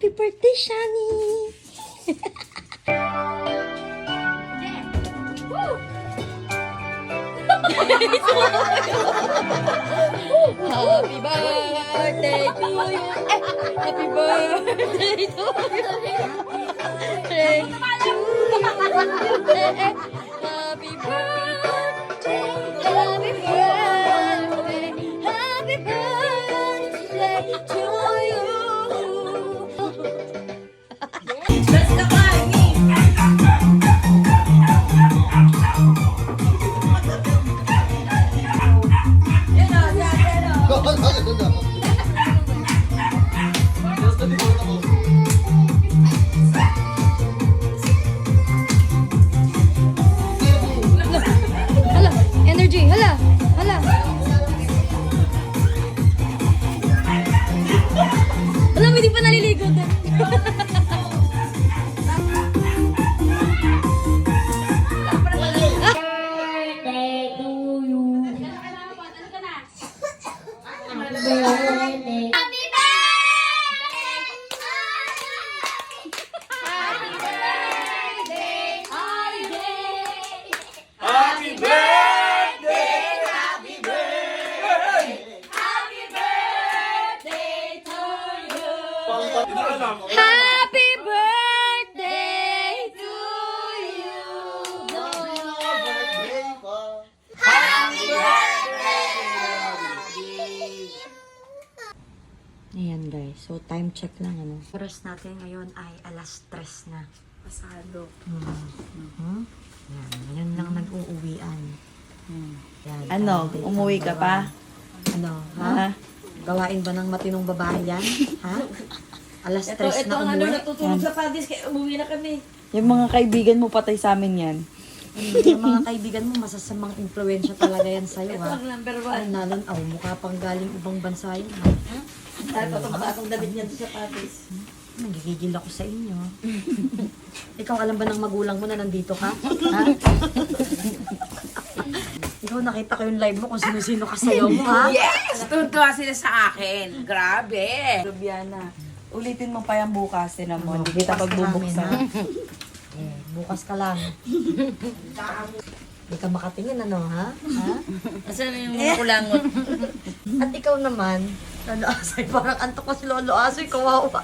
Happy birthday, Shani! Happy birthday to you! Happy birthday to you! Happy birthday! Happy birthday! Happy birthday to you! Hala, energy, hala, hala. Alam mo, hindi pa naliligo doon. Happy birthday to you. Happy birthday. Ayan guys, so time check lang ano. Oras natin ngayon ay alas 3 na. Pasado. Yan, ngayon lang nag-uuwian. Yan, Ano, date umuwi ang ka gawa. pa? Ano, ha? Ha? Gawain ba ng matinong babae yan? Ha? Alas 3 na ang umuwi? natutulog sa padis, kaya umuwi na kami. Yung mga kaibigan mo patay sa amin yan. Yung mga kaibigan mo, masasamang impluensya talaga yan sa'yo, ha? Ang number Ay, 1. nalan, mukha pang galing ibang bansa yun, ha? Tapos ang bagong damit niya sa padis. Nagigigil ako sa inyo. Ikaw, alam ba ng magulang mo na nandito ka? Ha? Ikaw, nakita ko yung live mo kung sino-sino kasayaw mo, ha? Yes! Tuntua sila sa akin. Grabe. Lubiana, ulitin mo pa yan bukas, mo. Hindi kita Bukas ka pagbubuksan. namin, ha? Eh, bukas ka lang. Hindi ka makatingin, ano, ha? Ha? Asan na yung mga kulangot? At ikaw naman, Lolo Asoy, parang antok ko si Lolo Asoy, kawawa.